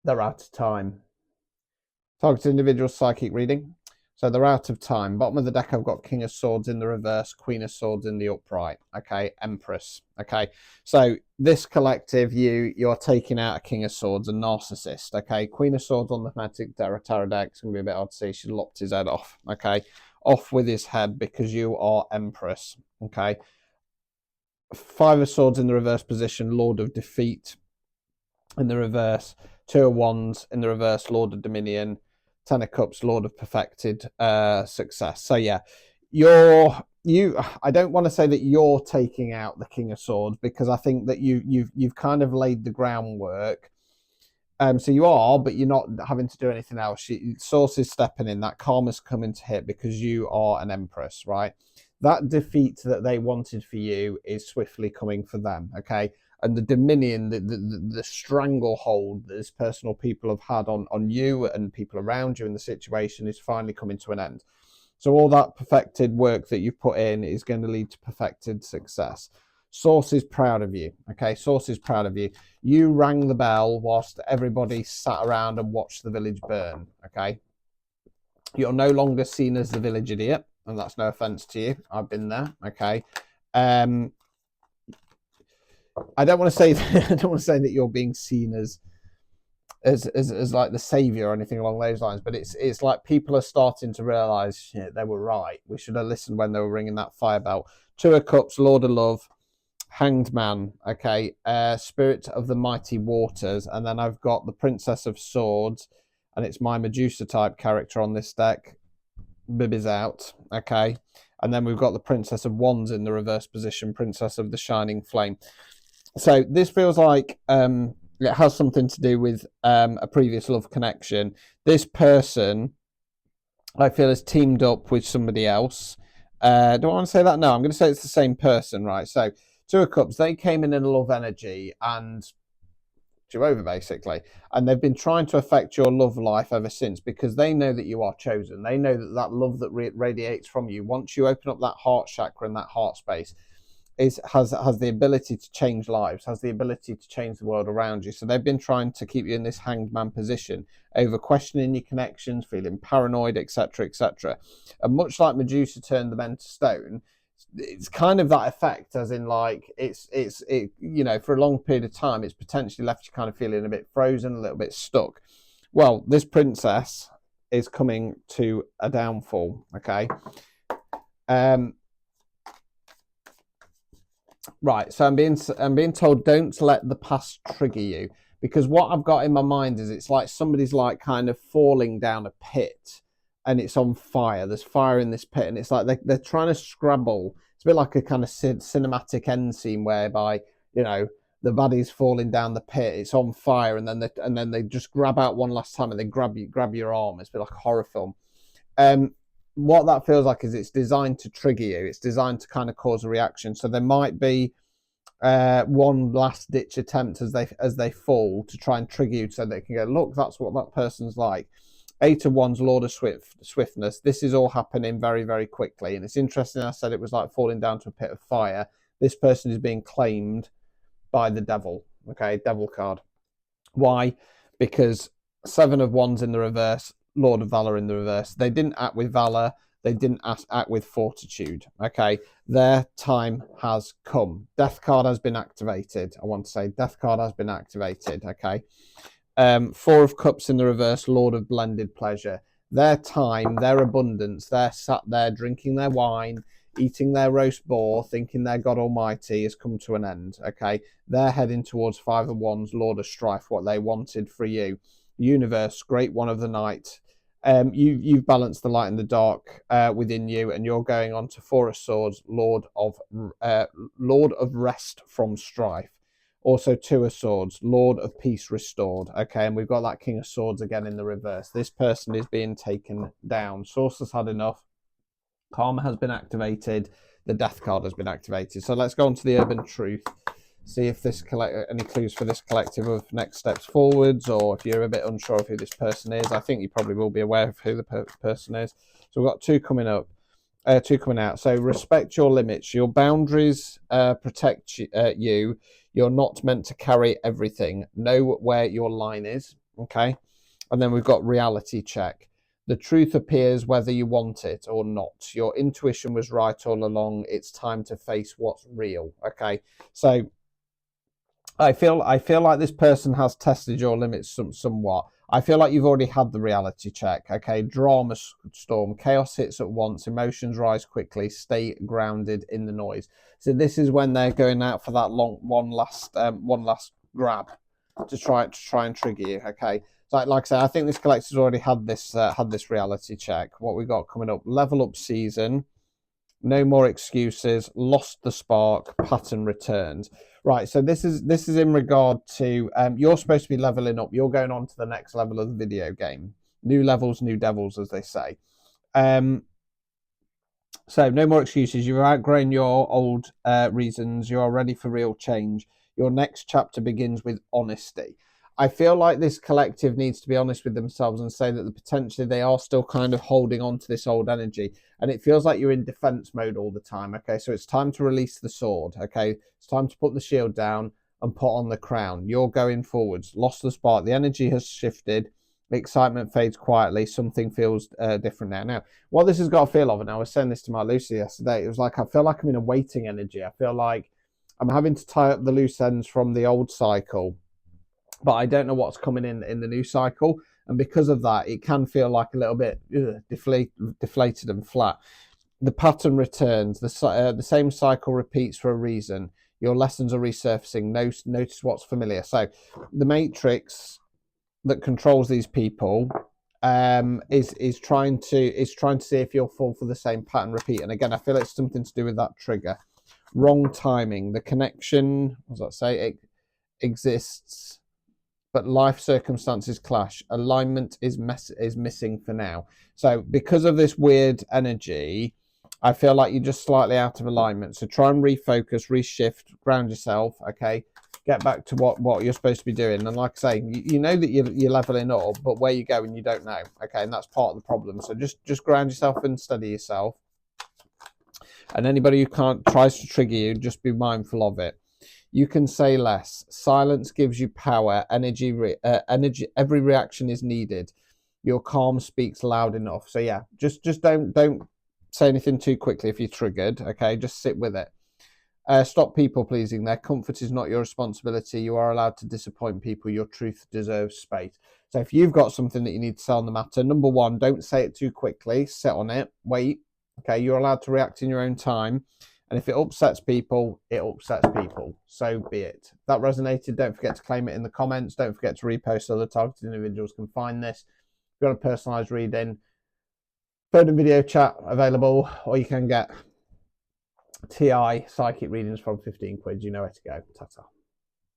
They're out of time. Target individual psychic reading. So they're out of time. Bottom of the deck, I've got King of Swords in the reverse, Queen of Swords in the upright. Okay, Empress. Okay, so this collective, you're taking out a King of Swords, a narcissist. Okay, Queen of Swords on the Magic Tarot deck. It's going to be a bit hard to see. She lopped his head off. Okay, off with his head because you are Empress. Okay, Five of Swords in the reverse position, Lord of Defeat in the reverse. Two of Wands in the reverse, Lord of Dominion. Ten of Cups, Lord of Perfected Success. So yeah, I don't want to say that you're taking out the King of Swords, because I think that you've kind of laid the groundwork. So you are, but you're not having to do anything else. Source is stepping in. That karma's coming to hit because you are an Empress, right? That defeat that they wanted for you is swiftly coming for them. Okay, and the dominion, the stranglehold that this personal people have had on you and people around you in the situation is finally coming to an end. So all that perfected work that you've put in is going to lead to perfected success. Source is proud of you. Okay, Source is proud of you. You rang the bell whilst everybody sat around and watched the village burn. Okay, you're no longer seen as the village idiot, and that's no offense to you. I've been there. Okay, I don't want to say that you're being seen as like the savior or anything along those lines, but it's like people are starting to realize, shit, they were right. We should have listened when they were ringing that fire bell. Two of Cups, Lord of Love, Hanged Man. Okay, Spirit of the Mighty Waters, and then I've got the Princess of Swords, and it's my Medusa type character on this deck. Bibby's out. Okay, and then we've got the Princess of Wands in the reverse position, Princess of the Shining Flame. So this feels like it has something to do with a previous love connection. This person, I feel, has teamed up with somebody else. Do I want to say that? No, I'm going to say it's the same person, right? So Two of Cups, they came in love energy and you over basically, and they've been trying to affect your love life ever since, because they know that you are chosen. They know that love that radiates from you, once you open up that heart chakra and that heart space, has the ability to change lives, has the ability to change the world around you. So they've been trying to keep you in this hanged man position, over questioning your connections, feeling paranoid, etc., etc. And much like Medusa turned the men to stone, it's kind of that effect, as in like it's you know, for a long period of time it's potentially left you kind of feeling a bit frozen, a little bit stuck. Well, this princess is coming to a downfall. Okay, right, so I'm being told don't let the past trigger you, because what I've got in my mind is it's like somebody's like kind of falling down a pit and it's on fire. There's fire in this pit, and it's like they're trying to scrabble. It's a bit like a kind of cinematic end scene whereby, you know, the baddie's falling down the pit, it's on fire, and then they just grab out one last time and they grab your arm. It's a bit like a horror film. What that feels like is it's designed to trigger you. It's designed to kind of cause a reaction. So there might be one last ditch attempt as they fall to try and trigger you, so they can go, look, that's what that person's like. Eight of Wands, Lord of Swiftness. This is all happening very, very quickly. And it's interesting, I said it was like falling down to a pit of fire. This person is being claimed by the devil. Okay, devil card. Why? Because Seven of Wands in the reverse, Lord of Valor in the reverse. They didn't act with valor. They didn't act with fortitude. Okay, their time has come. Death card has been activated. I want to say Death card has been activated. Okay. Four of Cups in the reverse, Lord of Blended Pleasure. Their time, their abundance, they're sat there drinking their wine, eating their roast boar, thinking their God Almighty has come to an end. Okay, they're heading towards Five of Wands, Lord of Strife, what they wanted for you. Universe, Great One of the Night. You've balanced the light and the dark within you, and you're going on to Four of Swords, Lord of Rest from Strife. Also Two of Swords, Lord of Peace Restored. Okay, and we've got that King of Swords again in the reverse. This person is being taken down. Source has had enough. Karma has been activated. The Death card has been activated. So let's go on to the Urban Truth. See if this any clues for this collective of next steps forwards, or if you're a bit unsure of who this person is. I think you probably will be aware of who the person is. So we've got two coming up. Two coming out. So respect your limits. Your boundaries protect you. You're not meant to carry everything. Know where your line is. Okay. And then we've got reality check. The truth appears whether you want it or not. Your intuition was right all along. It's time to face what's real. Okay. So I feel like this person has tested your limits somewhat. I feel like you've already had the reality check. Okay, drama storm, chaos hits at once, emotions rise quickly. Stay grounded in the noise. So this is when they're going out for that one last grab to try and trigger you. Okay, so like I say, I think this collector's already had this reality check. What we got coming up? Level up season. No more excuses. Lost the spark. Pattern returns. Right. So this is in regard to you're supposed to be leveling up. You're going on to the next level of the video game. New levels, new devils, as they say. So no more excuses. You've outgrown your old reasons. You are ready for real change. Your next chapter begins with honesty. I feel like this collective needs to be honest with themselves and say that potentially they are still kind of holding on to this old energy. And it feels like you're in defense mode all the time. Okay, so it's time to release the sword. Okay, it's time to put the shield down and put on the crown. You're going forwards. Lost the spark. The energy has shifted. The excitement fades quietly. Something feels different now. Now, what this has got a feel of, and I was saying this to my Lucy yesterday, it was like I feel like I'm in a waiting energy. I feel like I'm having to tie up the loose ends from the old cycle, but I don't know what's coming in the new cycle. And because of that, it can feel like a little bit deflated and flat. The pattern returns. The same cycle repeats for a reason. Your lessons are resurfacing. Notice what's familiar. So the matrix that controls these people is trying to see if you'll fall for the same pattern repeat. And again, I feel it's something to do with that trigger. Wrong timing. The connection, what does that say? It exists, but life circumstances clash. Alignment is missing for now. So because of this weird energy, I feel like you're just slightly out of alignment. So try and refocus, reshift, ground yourself. Okay, get back to what you're supposed to be doing. And like I say, you know that you're leveling up, but where you go and you don't know. Okay, and that's part of the problem. So just ground yourself and steady yourself. And anybody who tries to trigger you, just be mindful of it. You can say less. Silence gives you power. Energy. Every reaction is needed. Your calm speaks loud enough. So yeah, just don't say anything too quickly if you're triggered. Okay, just sit with it. Stop people pleasing. Their comfort is not your responsibility. You are allowed to disappoint people. Your truth deserves space. So if you've got something that you need to say on the matter, number one, don't say it too quickly. Sit on it. Wait. Okay, you're allowed to react in your own time. And if it upsets people, it upsets people. So be it. If that resonated, don't forget to claim it in the comments. Don't forget to repost so other targeted individuals can find this. If you've got a personalised reading, phone and video chat available, or you can get TI psychic readings from 15 quid. You know where to go. Ta-ta.